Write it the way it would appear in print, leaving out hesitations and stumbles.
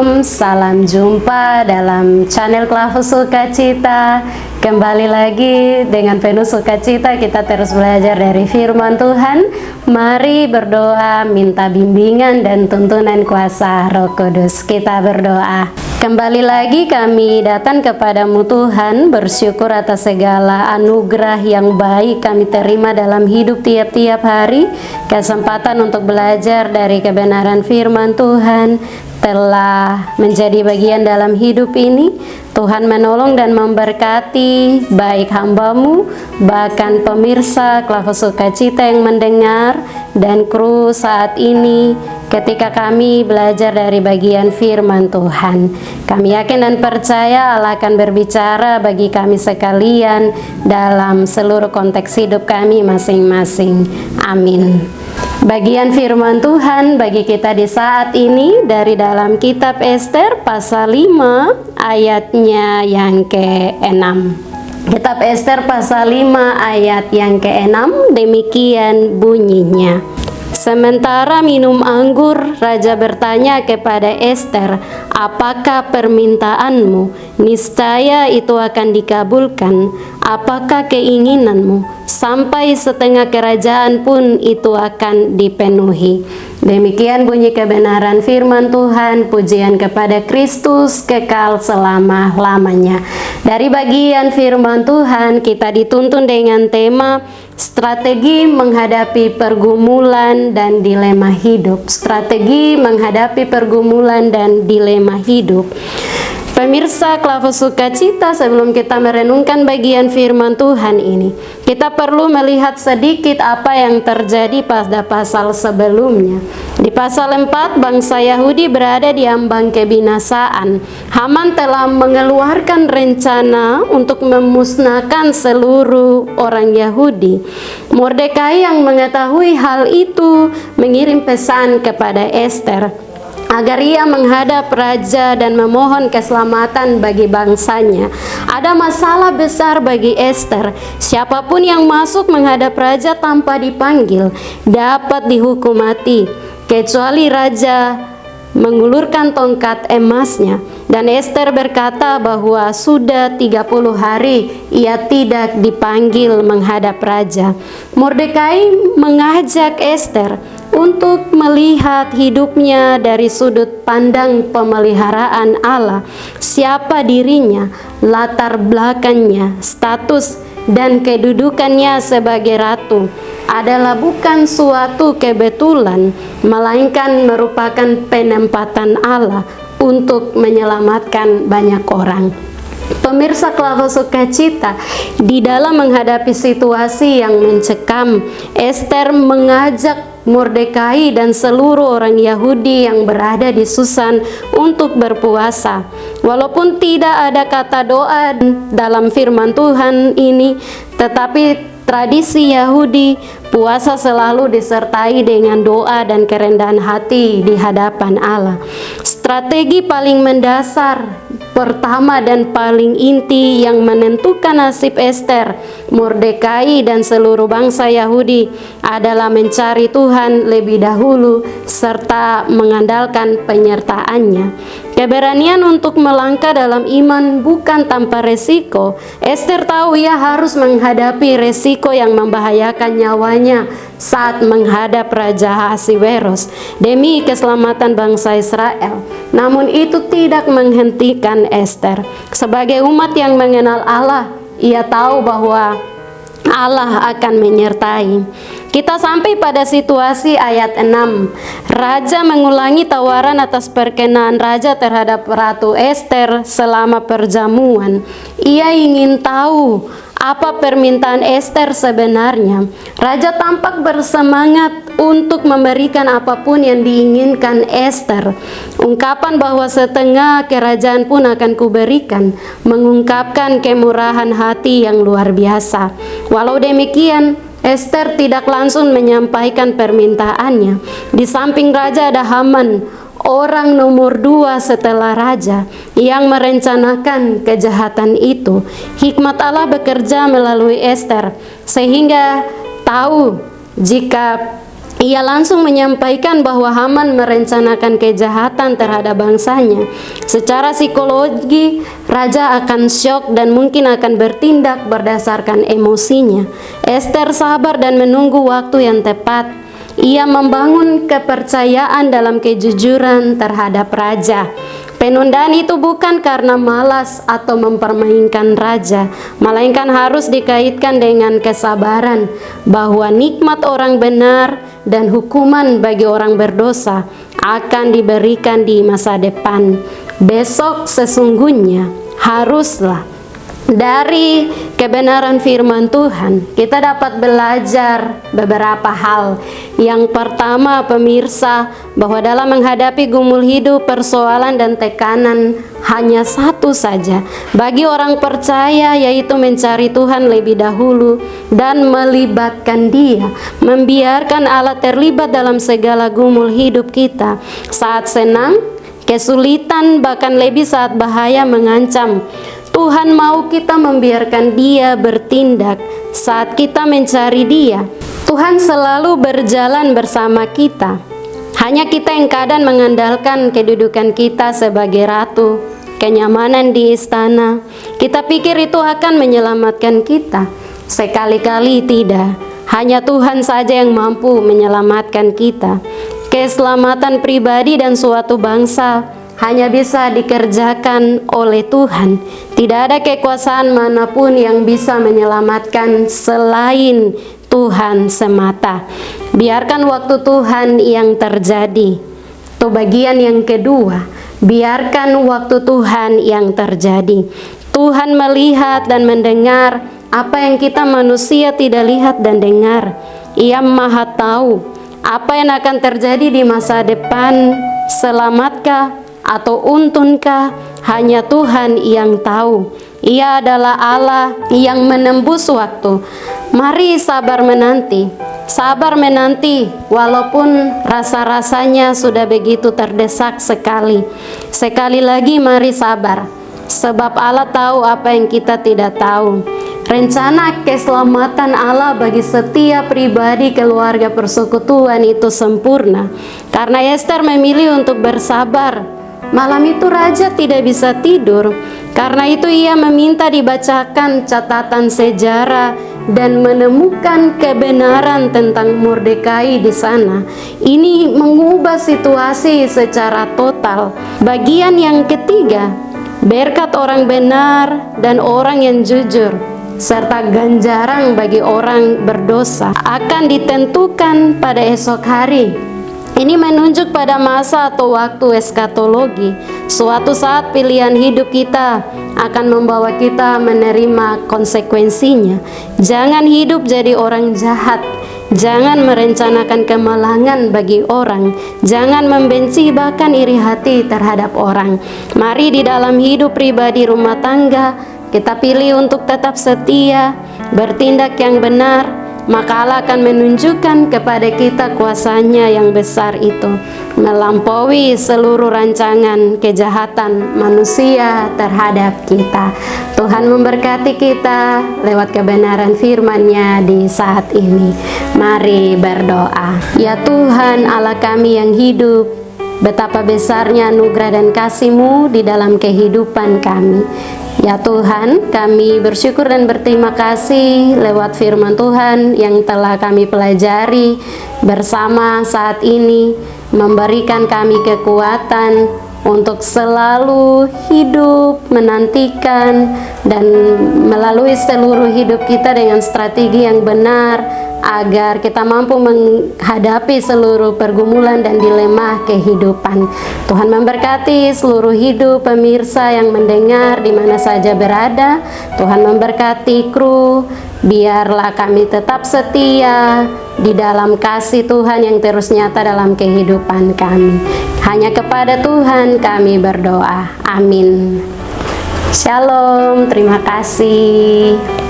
Shalom, salam jumpa dalam channel Klavus Sukacita. Kembali lagi dengan penuh sukacita kita terus belajar dari firman Tuhan. Mari berdoa, minta bimbingan dan tuntunan kuasa Roh Kudus. Kita berdoa. Kembali lagi kami datang kepadamu Tuhan, bersyukur atas segala anugerah yang baik kami terima dalam hidup tiap-tiap hari. Kesempatan untuk belajar dari kebenaran firman Tuhan telah menjadi bagian dalam hidup ini. Tuhan menolong dan memberkati baik hambamu, bahkan pemirsa Klavus Sukacita yang mendengar, dan kru saat ini ketika kami belajar dari bagian firman Tuhan. Kami yakin dan percaya Allah akan berbicara bagi kami sekalian dalam seluruh konteks hidup kami masing-masing. Amin. Bagian firman Tuhan bagi kita di saat ini dari dalam kitab Ester pasal 5 ayatnya yang ke-6. Kitab Ester pasal 5 ayat yang ke-6 demikian bunyinya. Sementara minum anggur, raja bertanya kepada Ester, "Apakah permintaanmu? Niscaya itu akan dikabulkan. Apakah keinginanmu? Sampai setengah kerajaan pun itu akan dipenuhi." Demikian bunyi kebenaran firman Tuhan. Pujian kepada Kristus kekal selama-lamanya. Dari bagian firman Tuhan kita dituntun dengan tema strategi menghadapi pergumulan dan dilema hidup. Strategi menghadapi pergumulan dan dilema hidup. Pemirsa Klavus Sukacita, sebelum kita merenungkan bagian firman Tuhan ini, kita perlu melihat sedikit apa yang terjadi pada pasal sebelumnya. Di pasal 4, bangsa Yahudi berada di ambang kebinasaan. Haman telah mengeluarkan rencana untuk memusnahkan seluruh orang Yahudi. Mordekai yang mengetahui hal itu mengirim pesan kepada Ester agar ia menghadap raja dan memohon keselamatan bagi bangsanya. Ada masalah besar bagi Ester. Siapapun yang masuk menghadap raja tanpa dipanggil dapat dihukum mati, kecuali raja mengulurkan tongkat emasnya. Dan Ester berkata bahwa sudah 30 hari ia tidak dipanggil menghadap raja. Mordekai mengajak Ester untuk melihat hidupnya dari sudut pandang pemeliharaan Allah. Siapa dirinya, latar belakangnya, status dan kedudukannya sebagai ratu adalah bukan suatu kebetulan, melainkan merupakan penempatan Allah untuk menyelamatkan banyak orang. Pemirsa Klavus Sukacita, di dalam menghadapi situasi yang mencekam, Ester mengajak Mordekai dan seluruh orang Yahudi yang berada di Susan untuk berpuasa. Walaupun tidak ada kata doa dalam firman Tuhan ini, tetapi tradisi Yahudi, puasa selalu disertai dengan doa dan kerendahan hati di hadapan Allah. Strategi paling mendasar, pertama dan paling inti yang menentukan nasib Ester, Mordekai dan seluruh bangsa Yahudi adalah mencari Tuhan lebih dahulu serta mengandalkan penyertaannya. Keberanian untuk melangkah dalam iman bukan tanpa resiko. Ester tahu ia harus menghadapi resiko yang membahayakan nyawanya saat menghadap Raja Ahasiweros demi keselamatan bangsa Israel. Namun itu tidak menghentikan Ester. Sebagai umat yang mengenal Allah, ia tahu bahwa Allah akan menyertai. Kita sampai pada situasi ayat 6. Raja mengulangi tawaran atas perkenaan raja terhadap Ratu Ester selama perjamuan. Ia ingin tahu apa permintaan Ester sebenarnya. Raja tampak bersemangat untuk memberikan apapun yang diinginkan Ester. Ungkapan bahwa setengah kerajaan pun akan kuberikan mengungkapkan kemurahan hati yang luar biasa. Walau demikian, Ester tidak langsung menyampaikan permintaannya. Di samping raja ada Haman, orang nomor 2 setelah raja, yang merencanakan kejahatan itu. Hikmat Allah bekerja melalui Ester, sehingga tahu jika Ia langsung menyampaikan bahwa Haman merencanakan kejahatan terhadap bangsanya. Secara psikologi, raja akan syok dan mungkin akan bertindak berdasarkan emosinya. Ester sabar dan menunggu waktu yang tepat. Ia membangun kepercayaan dalam kejujuran terhadap raja. Penundaan itu bukan karena malas atau mempermainkan raja, melainkan harus dikaitkan dengan kesabaran bahwa nikmat orang benar dan hukuman bagi orang berdosa akan diberikan di masa depan. Besok sesungguhnya haruslah dari kebenaran firman Tuhan kita dapat belajar beberapa hal. Yang pertama, pemirsa, bahwa dalam menghadapi gumul hidup, persoalan dan tekanan hanya satu saja bagi orang percaya, yaitu mencari Tuhan lebih dahulu dan melibatkan Dia, membiarkan Allah terlibat dalam segala gumul hidup kita, saat senang, kesulitan, bahkan lebih saat bahaya mengancam. Tuhan mau kita membiarkan Dia bertindak saat kita mencari Dia. Tuhan selalu berjalan bersama kita. Hanya kita yang kadang mengandalkan kedudukan kita sebagai ratu, kenyamanan di istana. Kita pikir itu akan menyelamatkan kita. Sekali-kali tidak. Hanya Tuhan saja yang mampu menyelamatkan kita. Keselamatan pribadi dan suatu bangsa hanya bisa dikerjakan oleh Tuhan. Tidak ada kekuasaan manapun yang bisa menyelamatkan selain Tuhan semata. Biarkan waktu Tuhan yang terjadi. Itu bagian yang kedua. Biarkan waktu Tuhan yang terjadi. Tuhan melihat dan mendengar apa yang kita manusia tidak lihat dan dengar. Ia Maha tahu apa yang akan terjadi di masa depan. Selamatkah atau untunkah, hanya Tuhan yang tahu. Ia adalah Allah yang menembus waktu. Mari sabar menanti. Sabar menanti walaupun rasa-rasanya sudah begitu terdesak sekali. Sekali lagi mari sabar, sebab Allah tahu apa yang kita tidak tahu. Rencana keselamatan Allah bagi setiap pribadi keluarga persekutuan itu sempurna. Karena Ester memilih untuk bersabar, malam itu raja tidak bisa tidur. Karena itu ia meminta dibacakan catatan sejarah dan menemukan kebenaran tentang Mordekai di sana. Ini mengubah situasi secara total. Bagian yang ketiga, berkat orang benar dan orang yang jujur serta ganjaran bagi orang berdosa akan ditentukan pada esok hari. Ini menunjuk pada masa atau waktu eskatologi. Suatu saat pilihan hidup kita akan membawa kita menerima konsekuensinya. Jangan hidup jadi orang jahat. Jangan merencanakan kemalangan bagi orang. Jangan membenci bahkan iri hati terhadap orang. Mari di dalam hidup pribadi rumah tangga kita pilih untuk tetap setia, bertindak yang benar. Maka Allah akan menunjukkan kepada kita kuasanya yang besar itu, melampaui seluruh rancangan kejahatan manusia terhadap kita. Tuhan memberkati kita lewat kebenaran firman-Nya di saat ini. Mari berdoa. Ya Tuhan Allah kami yang hidup, betapa besarnya anugerah dan kasih-Mu di dalam kehidupan kami. Ya Tuhan, kami bersyukur dan berterima kasih lewat firman Tuhan yang telah kami pelajari bersama saat ini, memberikan kami kekuatan untuk selalu hidup, menantikan, dan melalui seluruh hidup kita dengan strategi yang benar, agar kita mampu menghadapi seluruh pergumulan dan dilema kehidupan. Tuhan memberkati seluruh hidup pemirsa yang mendengar di mana saja berada. Tuhan memberkati kru, biarlah kami tetap setia di dalam kasih Tuhan yang terus nyata dalam kehidupan kami. Hanya kepada Tuhan kami berdoa. Amin. Shalom, terima kasih.